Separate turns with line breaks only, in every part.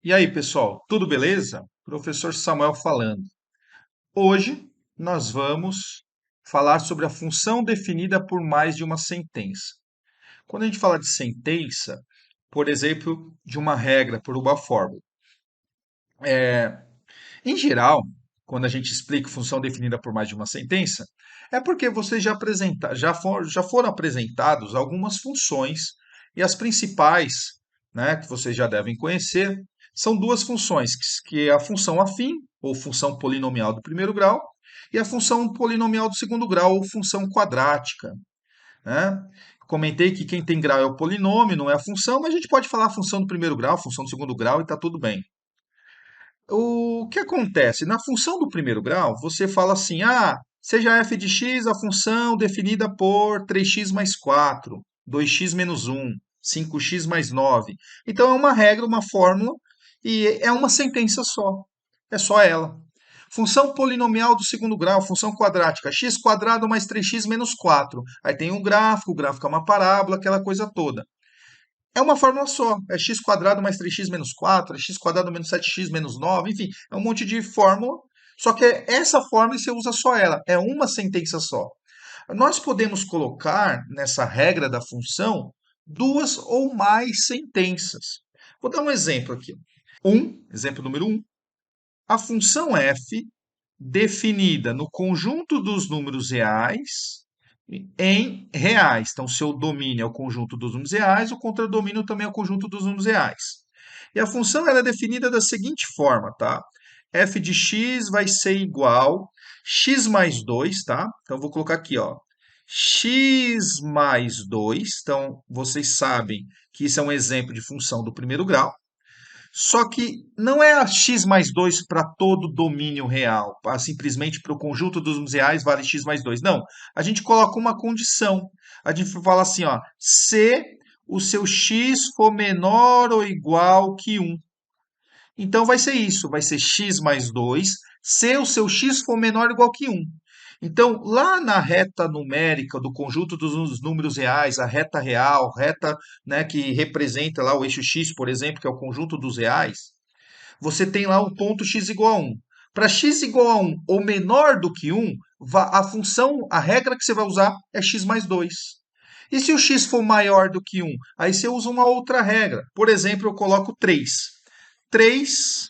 E aí, pessoal, tudo beleza? Professor Samuel falando. Hoje nós vamos falar sobre a função definida por mais de uma sentença. Quando a gente fala de sentença, por exemplo, de uma regra por uma fórmula. Em geral, quando a gente explica função definida por mais de uma sentença, é porque vocês já foram apresentados algumas funções e as principais, né, que vocês já devem conhecer, são duas funções, que é a função afim, ou função polinomial do primeiro grau, e a função polinomial do segundo grau, ou função quadrática, né? Comentei que quem tem grau é o polinômio, não é a função, mas a gente pode falar a função do primeiro grau, função do segundo grau e está tudo bem. O que acontece? Na função do primeiro grau, você fala assim: seja f de x a função definida por 3x mais 4, 2x menos 1, 5x mais 9. Então é uma regra, uma fórmula, e é uma sentença só. É só ela. Função polinomial do segundo grau, função quadrática, x quadrado mais 3x menos 4. Aí tem um gráfico, o gráfico é uma parábola, aquela coisa toda. É uma fórmula só. É x quadrado mais 3x menos 4, é x quadrado menos 7x menos 9, enfim, é um monte de fórmula. Só que essa fórmula você usa só ela. É uma sentença só. Nós podemos colocar nessa regra da função duas ou mais sentenças. Vou dar um exemplo aqui. Exemplo número um. A função f definida no conjunto dos números reais em reais. Então, seu domínio é o conjunto dos números reais, o contradomínio também é o conjunto dos números reais. E a função ela é definida da seguinte forma, tá? F de x vai ser igual x mais 2, tá? Então, eu vou colocar aqui, ó, x mais 2. Então, vocês sabem que isso é um exemplo de função do primeiro grau. Só que não é a x mais 2 para todo domínio real, simplesmente para o conjunto dos números reais vale x mais 2. Não, a gente coloca uma condição. A gente fala assim, ó, se o seu x for menor ou igual que 1. Então vai ser isso, vai ser x mais 2 se o seu x for menor ou igual que 1. Então, lá na reta numérica do conjunto dos números reais, a reta real, reta, né, que representa lá o eixo x, por exemplo, que é o conjunto dos reais, você tem lá o ponto x igual a 1. Para x igual a 1 ou menor do que 1, a função, a regra que você vai usar é x mais 2. E se o x for maior do que 1, aí você usa uma outra regra. Por exemplo, eu coloco 3. 3,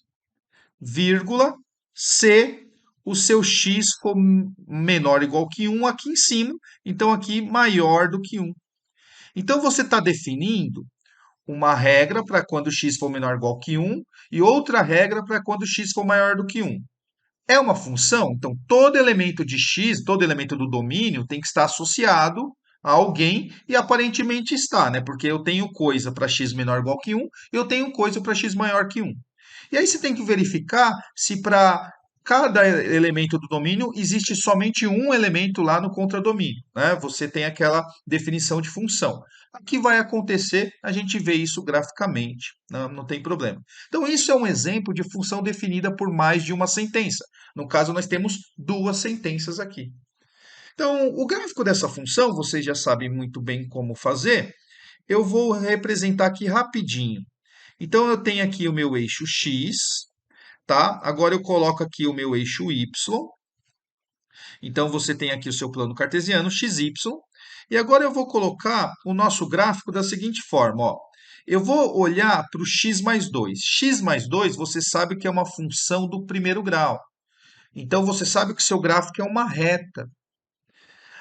vírgula, se o seu x for menor ou igual que 1 aqui em cima, então aqui maior do que 1. Então você está definindo uma regra para quando x for menor ou igual que 1 e outra regra para quando x for maior do que 1. É uma função, então todo elemento de x, todo elemento do domínio tem que estar associado a alguém e aparentemente está, né? Porque eu tenho coisa para x menor ou igual que 1 e eu tenho coisa para x maior que 1. E aí você tem que verificar se para cada elemento do domínio existe somente um elemento lá no contradomínio, né? Você tem aquela definição de função. O que vai acontecer? A gente vê isso graficamente, não tem problema. Então, isso é um exemplo de função definida por mais de uma sentença. No caso, nós temos duas sentenças aqui. Então, o gráfico dessa função, vocês já sabem muito bem como fazer. Eu vou representar aqui rapidinho. Então, eu tenho aqui o meu eixo x, tá? Agora eu coloco aqui o meu eixo y. Então, você tem aqui o seu plano cartesiano, xy. E agora eu vou colocar o nosso gráfico da seguinte forma, ó. Eu vou olhar para o x mais 2. X mais 2, você sabe que é uma função do primeiro grau. Então, você sabe que o seu gráfico é uma reta.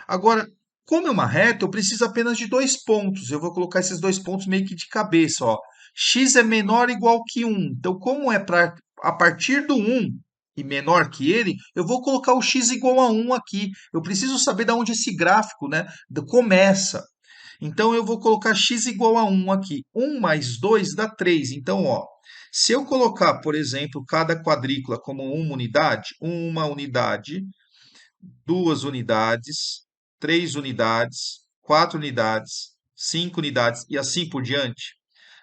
Agora, como é uma reta, eu preciso apenas de dois pontos. Eu vou colocar esses dois pontos meio que de cabeça, ó. X é menor ou igual que 1. Então, como é para a partir do 1 e menor que ele, eu vou colocar o x igual a 1 aqui. Eu preciso saber de onde esse gráfico, né, começa. Então, eu vou colocar x igual a 1 aqui. 1 mais 2 dá 3. Então, ó, se eu colocar, por exemplo, cada quadrícula como uma unidade, duas unidades, três unidades, quatro unidades, cinco unidades e assim por diante.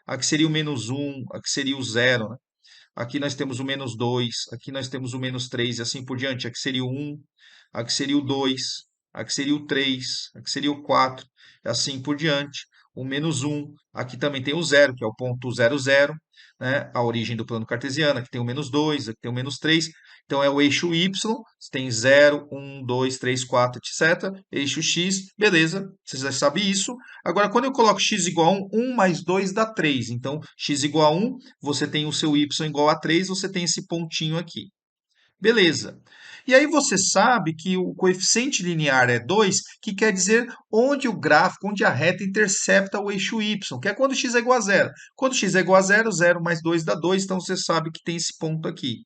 Aqui seria o menos um, aqui seria o zero, né? Aqui nós temos o menos 2, aqui nós temos o menos 3 e assim por diante. Aqui seria o um, aqui seria o 2, aqui seria o 3, aqui seria o 4, e assim por diante. O menos um, aqui também tem o zero, que é o ponto 0, 0. né, a origem do plano cartesiano, aqui tem o menos 2, aqui tem o menos 3. Então é o eixo y, você tem 0, 1, 2, 3, 4, etc. Eixo x, beleza, você já sabe isso. Agora, quando eu coloco x igual a 1, 1 mais 2 dá 3. Então, x igual a 1, você tem o seu y igual a 3, você tem esse pontinho aqui. Beleza. E aí você sabe que o coeficiente linear é 2, que quer dizer onde o gráfico, onde a reta intercepta o eixo y, que é quando x é igual a 0. Quando x é igual a 0, 0 mais 2 dá 2, então você sabe que tem esse ponto aqui.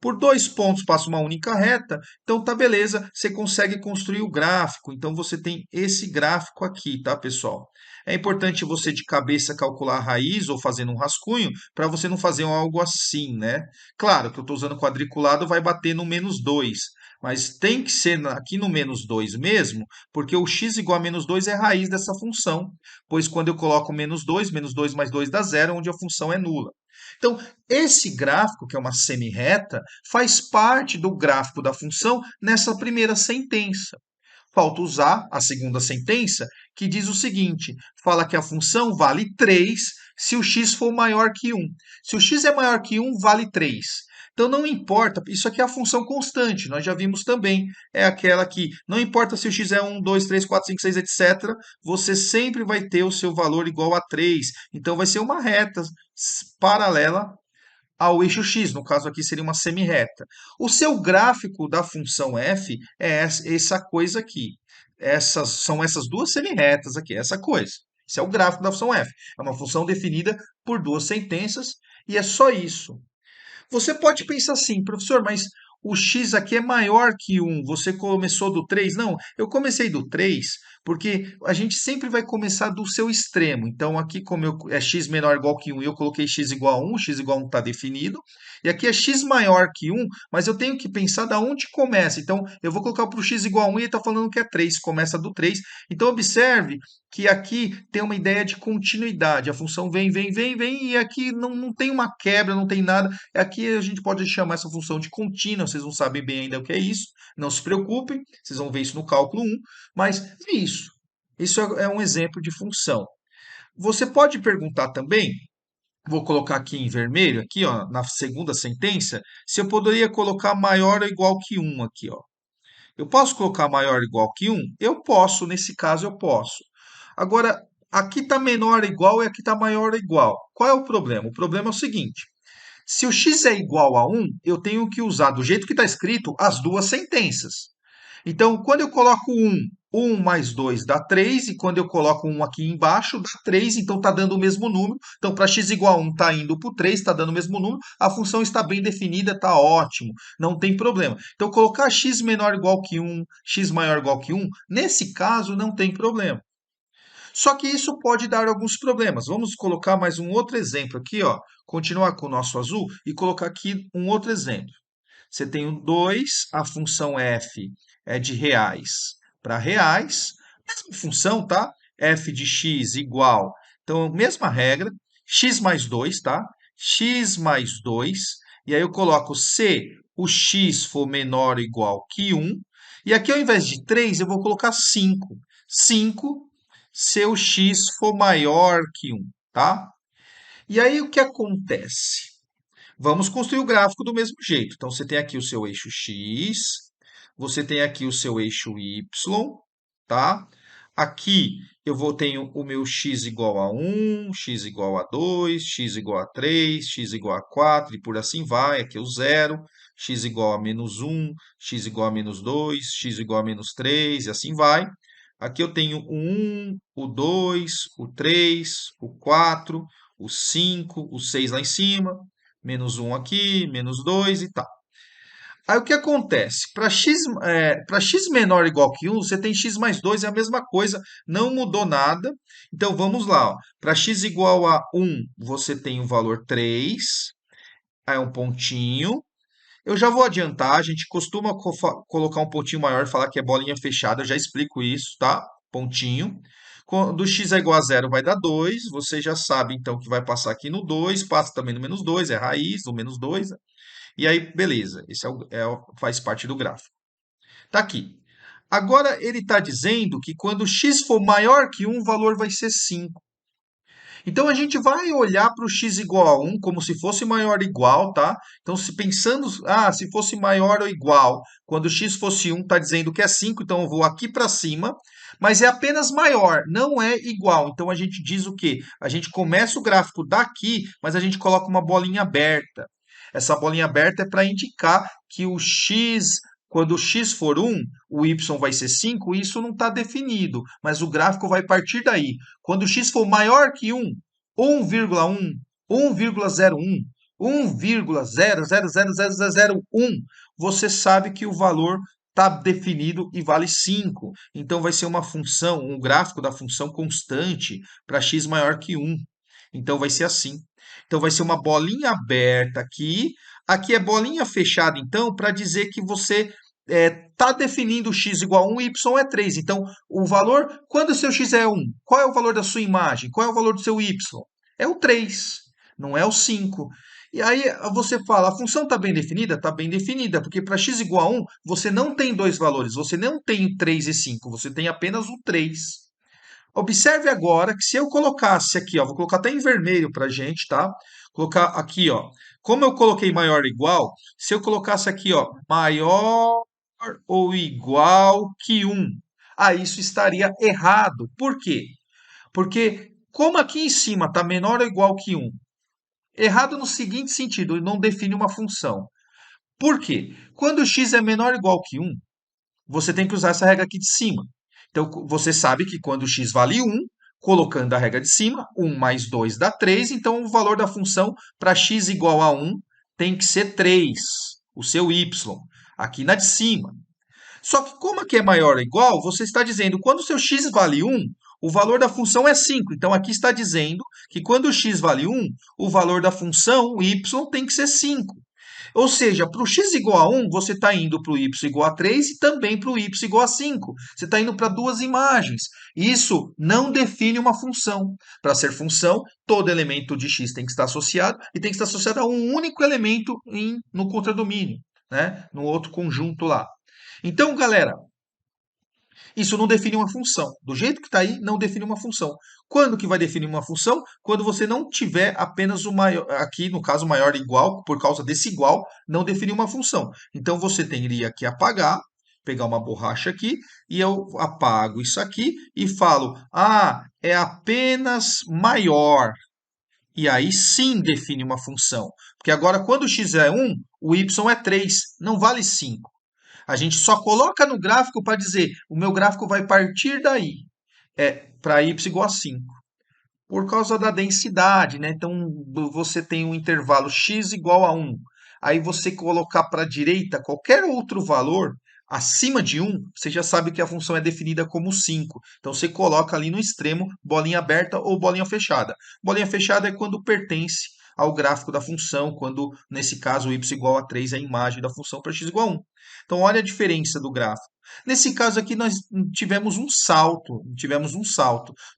Por dois pontos passa uma única reta, então tá beleza, você consegue construir o gráfico. Então você tem esse gráfico aqui, tá, pessoal? É importante você de cabeça calcular a raiz ou fazendo um rascunho para você não fazer algo assim, né? Claro que eu estou usando quadriculado, vai bater no menos 2, mas tem que ser aqui no menos 2 mesmo, porque o x igual a menos 2 é a raiz dessa função, pois quando eu coloco menos 2 mais 2 dá zero, onde a função é nula. Então, esse gráfico, que é uma semirreta, faz parte do gráfico da função nessa primeira sentença. Falta usar a segunda sentença, que diz o seguinte: fala que a função vale 3 se o x for maior que 1. Se o x é maior que 1, vale 3. Então não importa, isso aqui é a função constante, nós já vimos também. É aquela que não importa se o x é 1, 2, 3, 4, 5, 6, etc., você sempre vai ter o seu valor igual a 3. Então vai ser uma reta paralela ao eixo x, no caso aqui seria uma semirreta. O seu gráfico da função f é essa coisa aqui. São essas duas semirretas aqui, essa coisa. Esse é o gráfico da função f. É uma função definida por duas sentenças e é só isso. Você pode pensar assim, professor, mas o x aqui é maior que 1. Você começou do 3? Não, eu comecei do 3 porque a gente sempre vai começar do seu extremo. Então, aqui, como é x menor ou igual que 1, eu coloquei x igual a 1, x igual a 1 está definido. E aqui é x maior que 1, mas eu tenho que pensar da onde começa. Então, eu vou colocar para o x igual a 1 e ele está falando que é 3, começa do 3. Então, observe que aqui tem uma ideia de continuidade. A função vem, vem, vem, vem, e aqui não tem uma quebra, não tem nada. Aqui a gente pode chamar essa função de contínua, vocês não sabem bem ainda o que é isso. Não se preocupem, vocês vão ver isso no cálculo 1, mas é isso. Isso é um exemplo de função. Você pode perguntar também, vou colocar aqui em vermelho, aqui ó, na segunda sentença, se eu poderia colocar maior ou igual que 1 aqui, ó. Eu posso colocar maior ou igual que 1? Eu posso, nesse caso eu posso. Agora, aqui está menor ou igual e aqui está maior ou igual. Qual é o problema? O problema é o seguinte: se o x é igual a 1, eu tenho que usar, do jeito que está escrito, as duas sentenças. Então, quando eu coloco 1, 1 mais 2 dá 3, e quando eu coloco 1 aqui embaixo, dá 3, então está dando o mesmo número. Então, para x igual a 1, está indo para o 3, está dando o mesmo número, a função está bem definida, está ótimo, não tem problema. Então, colocar x menor ou igual que 1, x maior ou igual que 1, nesse caso, não tem problema. Só que isso pode dar alguns problemas. Vamos colocar mais um outro exemplo aqui, ó. Continuar com o nosso azul e colocar aqui um outro exemplo. Você tem o 2, a função f é de reais para reais. Mesma função, tá? F de x igual. Então, mesma regra. X mais 2, tá? X mais 2. E aí eu coloco se o x for menor ou igual que 1. E aqui, ao invés de 3, eu vou colocar 5. 5 se o x for maior que 1, tá? E aí, o que acontece? Vamos construir o gráfico do mesmo jeito. Então, você tem aqui o seu eixo x, você tem aqui o seu eixo y, tá? Aqui eu vou tenho o meu x igual a 1, x igual a 2, x igual a 3, x igual a 4 e por assim vai. Aqui o zero, x igual a menos 1, x igual a menos 2, x igual a menos 3 e assim vai. Aqui eu tenho o 1, o 2, o 3, o 4, o 5, o 6 lá em cima, menos 1 aqui, menos 2 e tal. Aí o que acontece? Para x menor ou igual que 1, você tem x mais 2, é a mesma coisa, não mudou nada. Então vamos lá. Para x igual a 1, você tem o valor 3, aí um pontinho. Eu já vou adiantar, a gente costuma colocar um pontinho maior e falar que é bolinha fechada, eu já explico isso, tá? Pontinho. Quando x é igual a 0, vai dar 2. Você já sabe, então, que vai passar aqui no 2, passa também no menos 2, é raiz do menos 2. E aí, beleza, esse faz parte do gráfico. Tá aqui. Agora, ele está dizendo que quando x for maior que 1, o valor vai ser 5. Então a gente vai olhar para o x igual a 1 como se fosse maior ou igual, tá? Então se pensando, se fosse maior ou igual, quando x fosse 1, está dizendo que é 5, então eu vou aqui para cima, mas é apenas maior, não é igual. Então a gente diz o quê? A gente começa o gráfico daqui, mas a gente coloca uma bolinha aberta. Essa bolinha aberta é para indicar que o x, quando o x for 1, o y vai ser 5, isso não está definido, mas o gráfico vai partir daí. Quando x for maior que 1, 1,1, 1,01, 1,0000001, você sabe que o valor está definido e vale 5. Então vai ser uma função, um gráfico da função constante para x maior que 1. Então vai ser assim. Então vai ser uma bolinha aberta aqui. Aqui é bolinha fechada, então, para dizer que você está definindo x igual a 1 e y é 3. Então, o valor, quando o seu x é 1, qual é o valor da sua imagem? Qual é o valor do seu y? É o 3, não é o 5. E aí você fala, a função está bem definida? Está bem definida, porque para x igual a 1, você não tem dois valores, você não tem 3 e 5, você tem apenas o 3. Observe agora que se eu colocasse aqui, ó, vou colocar até em vermelho para a gente, tá? Colocar aqui, ó. Como eu coloquei maior ou igual, se eu colocasse aqui, ó, maior ou igual que 1, isso estaria errado. Por quê? Porque como aqui em cima está menor ou igual que 1, errado no seguinte sentido, não define uma função. Por quê? Quando x é menor ou igual que 1, você tem que usar essa regra aqui de cima. Então, você sabe que quando x vale 1, colocando a regra de cima, 1 mais 2 dá 3, então o valor da função para x igual a 1 tem que ser 3, o seu y, aqui na de cima. Só que como aqui é maior ou igual, você está dizendo quando o seu x vale 1, o valor da função é 5. Então aqui está dizendo que quando o x vale 1, o valor da função y tem que ser 5. Ou seja, para o x igual a 1, você está indo para o y igual a 3 e também para o y igual a 5. Você está indo para duas imagens. Isso não define uma função. Para ser função, todo elemento de x tem que estar associado e tem que estar associado a um único elemento no contradomínio, né? No outro conjunto lá. Então, galera, isso não define uma função. Do jeito que está aí, não define uma função. Quando que vai definir uma função? Quando você não tiver apenas o maior, aqui no caso maior igual, por causa desse igual, não define uma função. Então você teria que apagar, pegar uma borracha aqui, e eu apago isso aqui e falo, é apenas maior. E aí sim define uma função. Porque agora, quando o x é 1, o y é 3, não vale 5. A gente só coloca no gráfico para dizer, o meu gráfico vai partir daí, para y igual a 5. Por causa da densidade, né? Então, você tem um intervalo x igual a 1. Aí você colocar para a direita qualquer outro valor acima de 1, você já sabe que a função é definida como 5. Então, você coloca ali no extremo bolinha aberta ou bolinha fechada. Bolinha fechada é quando pertence ao gráfico da função, quando, nesse caso, o y igual a 3 é a imagem da função para x igual a 1. Então, olha a diferença do gráfico. Nesse caso aqui, nós tivemos um salto.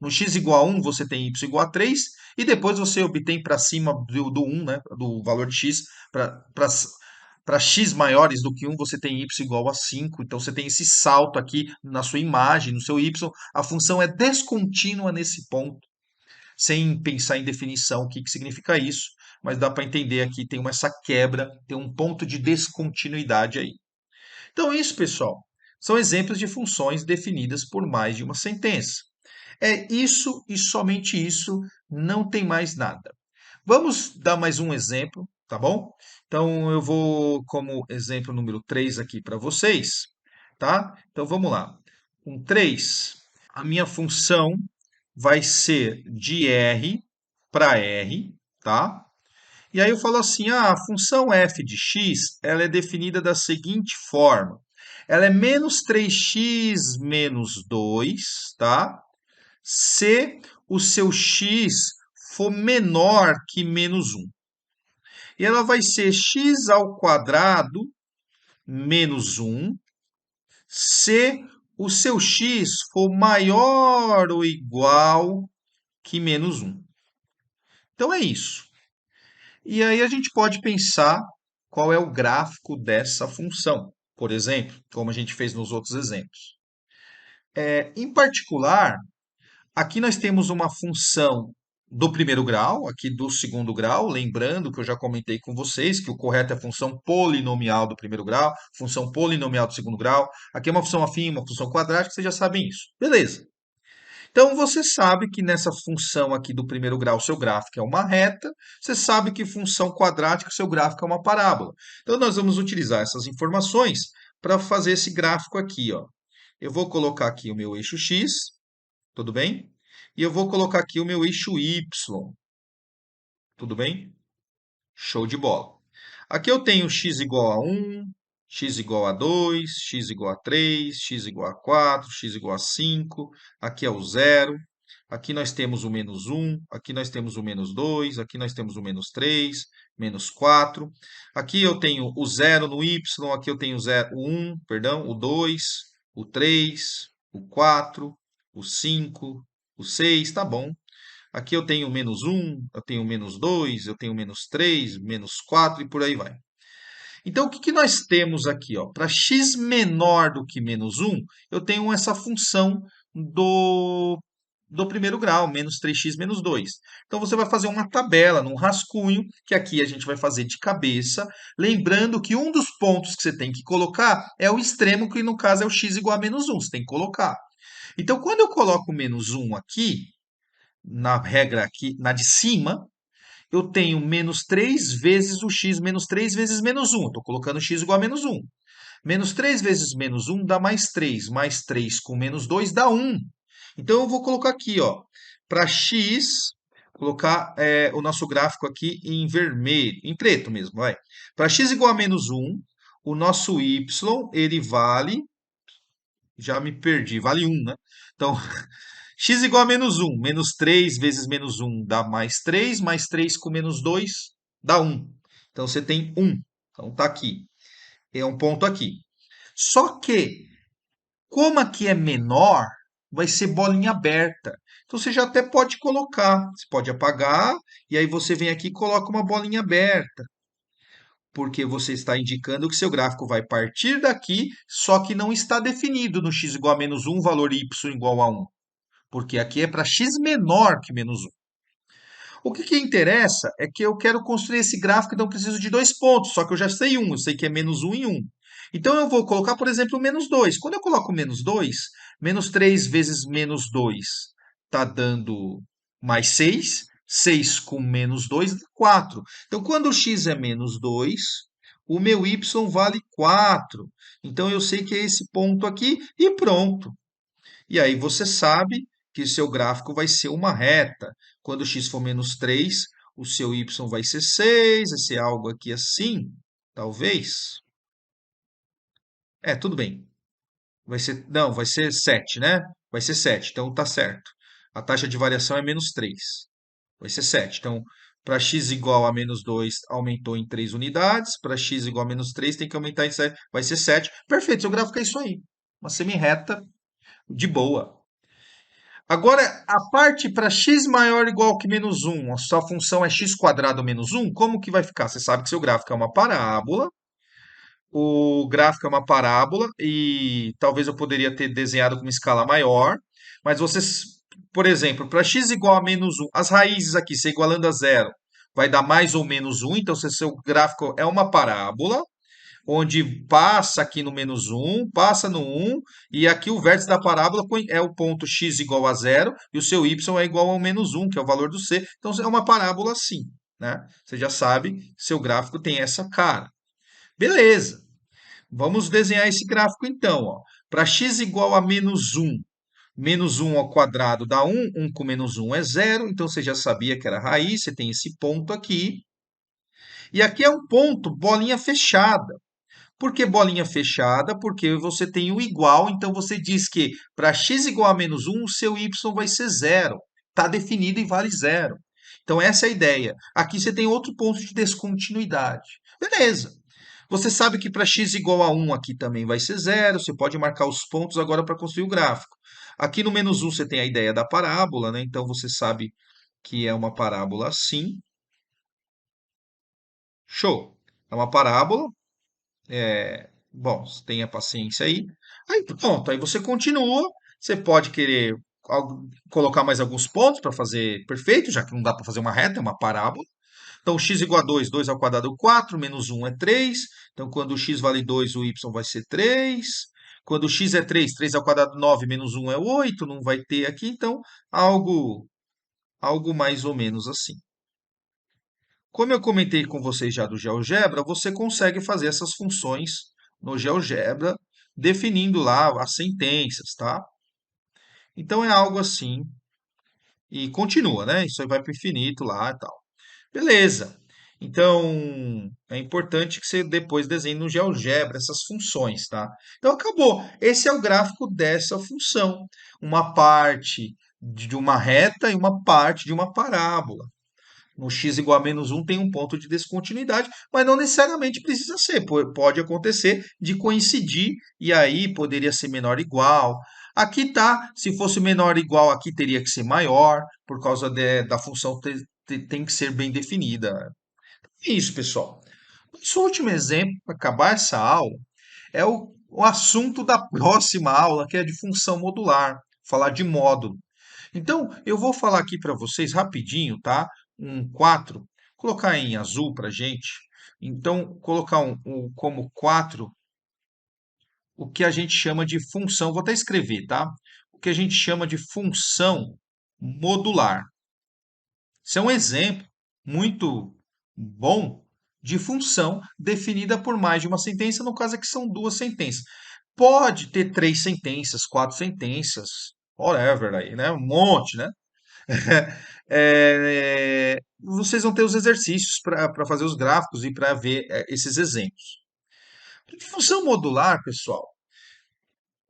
No x igual a 1, você tem y igual a 3, e depois você obtém para cima do 1, né, do valor de x, para x maiores do que 1, você tem y igual a 5. Então, você tem esse salto aqui na sua imagem, no seu y. A função é descontínua nesse ponto, sem pensar em definição, o que significa isso, mas dá para entender aqui, tem essa quebra, tem um ponto de descontinuidade aí. Então, isso, pessoal, são exemplos de funções definidas por mais de uma sentença. É isso e somente isso, não tem mais nada. Vamos dar mais um exemplo, tá bom? Então, eu vou como exemplo número 3 aqui para vocês, tá? Então, vamos lá. Com 3, a minha função vai ser de R para R, tá? E aí eu falo assim, a função f de x, ela é definida da seguinte forma. Ela é menos 3x menos 2, tá? Se o seu x for menor que menos 1. E ela vai ser x ao quadrado menos 1, se o seu x for maior ou igual que menos 1. Então é isso. E aí a gente pode pensar qual é o gráfico dessa função, por exemplo, como a gente fez nos outros exemplos. Em particular, aqui nós temos uma função do primeiro grau, aqui do segundo grau, lembrando que eu já comentei com vocês que o correto é a função polinomial do primeiro grau, função polinomial do segundo grau. Aqui é uma função afim, uma função quadrática, vocês já sabem isso. Beleza. Então você sabe que nessa função aqui do primeiro grau, seu gráfico é uma reta, você sabe que função quadrática, seu gráfico é uma parábola. Então nós vamos utilizar essas informações para fazer esse gráfico aqui, ó. Eu vou colocar aqui o meu eixo x, tudo bem? E eu vou colocar aqui o meu eixo y, tudo bem? Show de bola. Aqui eu tenho x igual a 1, x igual a 2, x igual a 3, x igual a 4, x igual a 5. Aqui é o zero. Aqui nós temos o menos 1. Aqui nós temos o menos 2. Aqui nós temos o menos 3, menos 4. Aqui eu tenho o zero no y. Aqui eu tenho o 1, perdão, o 2, o 3, o 4, o 5, o 6. Tá bom. Aqui eu tenho menos 1, eu tenho menos 2, eu tenho menos 3, menos 4 e por aí vai. Então, o que que nós temos aqui? Para x menor do que menos 1, eu tenho essa função do primeiro grau, menos 3x menos 2. Então, você vai fazer uma tabela, num rascunho, que aqui a gente vai fazer de cabeça, lembrando que um dos pontos que você tem que colocar é o extremo, que no caso é o x igual a menos 1, você tem que colocar. Então, quando eu coloco menos 1 aqui, na regra aqui, na de cima, eu tenho menos 3 vezes o x, menos 3 vezes menos 1. Estou colocando x igual a menos 1. Menos 3 vezes menos 1 dá mais 3 com menos 2 dá 1. Então, eu vou colocar aqui, ó, para x, colocar o nosso gráfico aqui em vermelho, em preto mesmo, vai. Para x igual a menos 1, o nosso y, ele vale, já me perdi, vale 1, né? Então, x igual a menos 1. Menos 3 vezes menos 1 dá mais 3 com menos 2 dá 1. Então você tem 1. Então tá aqui. É um ponto aqui. Só que, como aqui é menor, vai ser bolinha aberta. Então você já até pode colocar. Você pode apagar e aí você vem aqui e coloca uma bolinha aberta. Porque você está indicando que seu gráfico vai partir daqui, só que não está definido no x igual a menos 1, valor y igual a 1. Porque aqui é para x menor que menos 1. O que interessa é que eu quero construir esse gráfico, então eu preciso de dois pontos, só que eu já sei um, eu sei que é menos 1 e 1. Então eu vou colocar, por exemplo, menos 2. Quando eu coloco menos 2, menos 3 vezes menos 2 está dando mais 6. 6 com menos 2 dá 4. Então, quando o x é menos 2, o meu y vale 4. Então, eu sei que é esse ponto aqui e pronto. E aí você sabe que o seu gráfico vai ser uma reta. Quando x for menos 3, o seu y vai ser 6, vai ser algo aqui assim, talvez. Tudo bem. Vai ser, não, vai ser 7, né? Vai ser 7, então tá certo. A taxa de variação é menos 3. Vai ser 7. Então, para x igual a menos 2, aumentou em 3 unidades. Para x igual a menos 3, tem que aumentar em 7. Vai ser 7. Perfeito, seu gráfico é isso aí. Uma semi-reta de boa. Agora, a parte para x maior ou igual que menos 1, a sua função é x quadrado menos 1, como que vai ficar? Você sabe que seu gráfico é uma parábola, o gráfico é uma parábola e talvez eu poderia ter desenhado com uma escala maior, mas vocês, por exemplo, para x igual a menos 1, as raízes aqui, se igualando a zero, vai dar mais ou menos 1, então se seu gráfico é uma parábola, onde passa aqui no menos 1, passa no 1, e aqui o vértice da parábola é o ponto x igual a zero, e o seu y é igual ao menos 1, que é o valor do c. Então, é uma parábola assim, né? Você já sabe, seu gráfico tem essa cara. Beleza, vamos desenhar esse gráfico então. Para x igual a menos 1 ao quadrado dá 1, 1 com menos 1 é zero, então você já sabia que era raiz, você tem esse ponto aqui. E aqui é um ponto, bolinha fechada. Por que bolinha fechada? Porque você tem o igual, então você diz que para x igual a menos 1, o seu y vai ser zero. Está definido e vale zero. Então, essa é a ideia. Aqui você tem outro ponto de descontinuidade. Beleza. Você sabe que para x igual a 1 aqui também vai ser zero. Você pode marcar os pontos agora para construir o gráfico. Aqui no menos 1 você tem a ideia da parábola, né? Então você sabe que é uma parábola assim. Show. É uma parábola. Bom, tenha paciência aí. Aí pronto, aí você continua. Você pode querer colocar mais alguns pontos para fazer perfeito, já que não dá para fazer uma reta, é uma parábola. Então, x igual a 2, 2 ao quadrado é 4, menos 1 é 3. Então, quando o x vale 2, o y vai ser 3. Quando o x é 3, 3 ao quadrado 9, menos 1 é 8, não vai ter aqui. Então, algo mais ou menos assim. Como eu comentei com vocês já do GeoGebra, você consegue fazer essas funções no GeoGebra, definindo lá as sentenças, tá? Então, é algo assim. E continua, né? Isso aí vai para o infinito lá e tal. Beleza. Então, é importante que você depois desenhe no GeoGebra essas funções, tá? Então, acabou. Esse é o gráfico dessa função. Uma parte de uma reta e uma parte de uma parábola. No x igual a menos 1 tem um ponto de descontinuidade, mas não necessariamente precisa ser. Pode acontecer de coincidir e aí poderia ser menor ou igual. Aqui tá, se fosse menor ou igual, aqui teria que ser maior, por causa da função tem que ser bem definida. É isso, pessoal. Esse último exemplo, para acabar essa aula, é o assunto da próxima aula, que é de função modular, falar de módulo. Então, eu vou falar aqui para vocês rapidinho, tá? Um 4, colocar em azul para gente. Então, colocar como 4 o que a gente chama de função, vou até escrever, tá? O que a gente chama de função modular. Isso é um exemplo muito bom de função definida por mais de uma sentença, no caso aqui são duas sentenças. Pode ter três sentenças, quatro sentenças, whatever aí, né? Um monte, né? Vocês vão ter os exercícios para fazer os gráficos e para ver esses exemplos. Função modular, pessoal,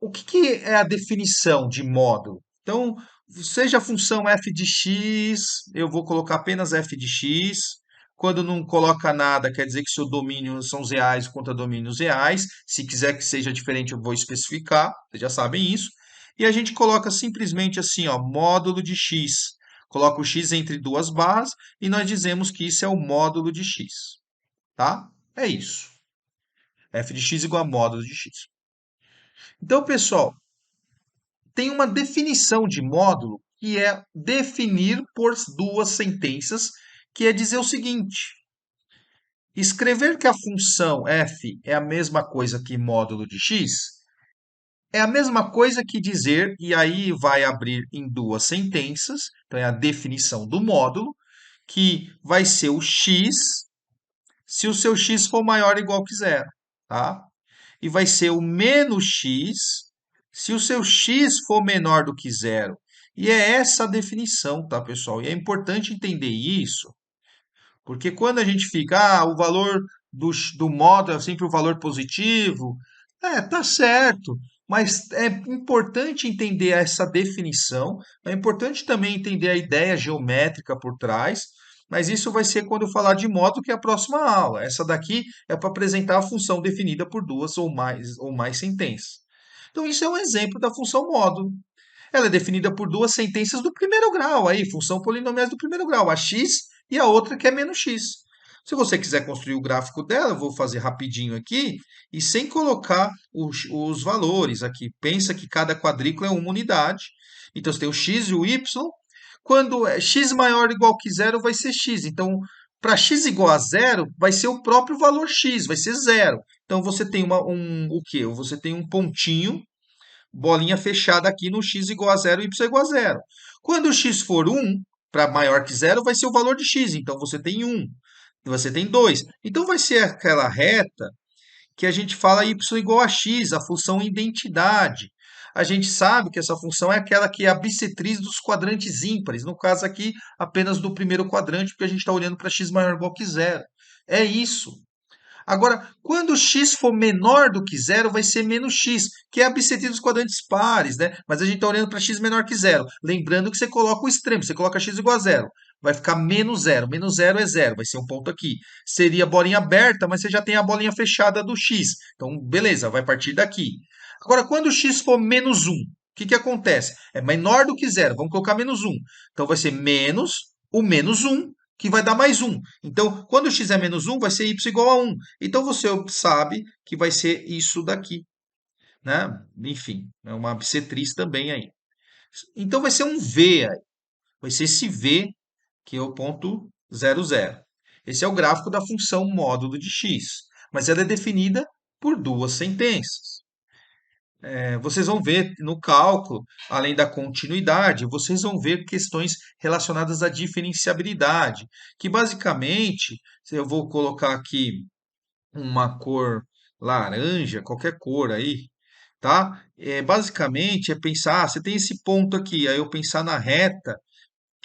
o que é a definição de módulo? Então, seja a função f de x, eu vou colocar apenas f de x. Quando não coloca nada, quer dizer que seu domínio são os reais contra domínios reais. Se quiser que seja diferente, eu vou especificar. Vocês já sabem isso. E a gente coloca simplesmente assim, ó, módulo de x. Coloca o x entre duas barras e nós dizemos que isso é o módulo de x. Tá? É isso. F de x igual a módulo de x. Então, pessoal, tem uma definição de módulo que é definir por duas sentenças, que é dizer o seguinte: escrever que a função f é a mesma coisa que módulo de x é a mesma coisa que dizer, e aí vai abrir em duas sentenças, então é a definição do módulo, que vai ser o x se o seu x for maior ou igual que zero, tá? E vai ser o menos x se o seu x for menor do que zero. E é essa a definição, tá, pessoal? E é importante entender isso, porque quando a gente fica, o valor do módulo é sempre o valor positivo, tá certo, mas é importante entender essa definição, é importante também entender a ideia geométrica por trás, mas isso vai ser quando eu falar de módulo, que é a próxima aula. Essa daqui é para apresentar a função definida por duas ou mais sentenças. Então, isso é um exemplo da função módulo. Ela é definida por duas sentenças do primeiro grau, aí, função polinomiais do primeiro grau, a x e a outra que é menos x. Se você quiser construir o gráfico dela, eu vou fazer rapidinho aqui e sem colocar os valores aqui. Pensa que cada quadrícula é uma unidade. Então, você tem o x e o y. Quando x maior ou igual que zero, vai ser x. Então, para x igual a zero, vai ser o próprio valor x, vai ser zero. Então, você tem o quê? Você tem um pontinho bolinha fechada aqui no x igual a zero, y igual a zero. Quando o x for 1, para maior que zero, vai ser o valor de x. Então, você tem 1, você tem 2. Então, vai ser aquela reta que a gente fala y igual a x, a função identidade. A gente sabe que essa função é aquela que é a bissetriz dos quadrantes ímpares. No caso aqui, apenas do primeiro quadrante, porque a gente está olhando para x maior ou igual que zero. É isso. Agora, quando x for menor do que zero, vai ser menos x, que é a bissetriz dos quadrantes pares, né? Mas a gente está olhando para x menor que zero. Lembrando que você coloca o extremo, você coloca x igual a zero. Vai ficar menos zero. Menos zero é zero, vai ser um ponto aqui. Seria a bolinha aberta, mas você já tem a bolinha fechada do x. Então, beleza, vai partir daqui. Agora, quando x for menos 1, o que acontece? É menor do que zero, vamos colocar menos 1. Então, vai ser menos o menos 1, que vai dar mais 1. Então, quando x é menos 1, vai ser y igual a 1. Então, você sabe que vai ser isso daqui, né? Enfim, é uma bissetriz também aí. Então vai ser um V aí. Vai ser esse V que é o ponto 00. Esse é o gráfico da função módulo de x, mas ela é definida por duas sentenças. Vocês vão ver no cálculo, além da continuidade, vocês vão ver questões relacionadas à diferenciabilidade, que basicamente, se eu vou colocar aqui uma cor laranja, qualquer cor aí, tá? Basicamente é pensar, você tem esse ponto aqui, aí eu pensar na reta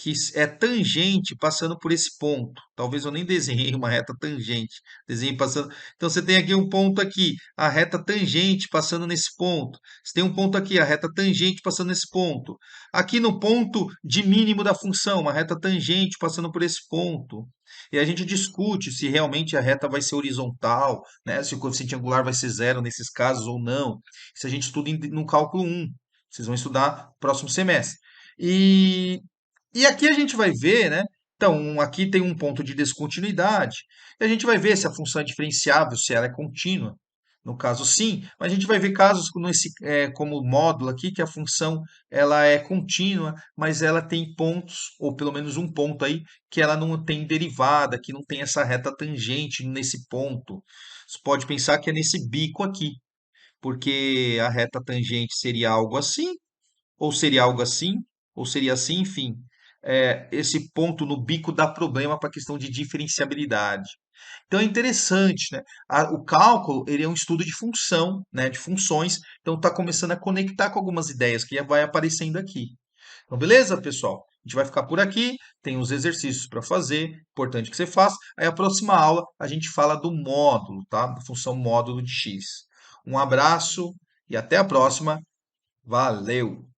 que é tangente passando por esse ponto. Talvez eu nem desenhei uma reta tangente, desenhei passando. Então você tem aqui um ponto aqui, a reta tangente passando nesse ponto. Você tem um ponto aqui, a reta tangente passando nesse ponto. Aqui no ponto de mínimo da função, uma reta tangente passando por esse ponto. E a gente discute se realmente a reta vai ser horizontal, né? Se o coeficiente angular vai ser zero nesses casos ou não. Isso a gente estuda no cálculo 1. Vocês vão estudar no próximo semestre. E e aqui a gente vai ver, né? Então, aqui tem um ponto de descontinuidade. E a gente vai ver se a função é diferenciável, se ela é contínua. No caso, sim. Mas a gente vai ver casos como esse, como o módulo aqui, que a função ela é contínua, mas ela tem pontos, ou pelo menos um ponto aí, que ela não tem derivada, que não tem essa reta tangente nesse ponto. Você pode pensar que é nesse bico aqui, porque a reta tangente seria algo assim, ou seria algo assim, ou seria assim, enfim. Esse ponto no bico dá problema para a questão de diferenciabilidade. Então é interessante, né? O cálculo ele é um estudo de função, né? De funções. Então está começando a conectar com algumas ideias que vai aparecendo aqui. Então, beleza, pessoal? A gente vai ficar por aqui. Tem os exercícios para fazer, importante que você faça. Aí a próxima aula a gente fala do módulo, tá? Da função módulo de x. Um abraço e até a próxima. Valeu!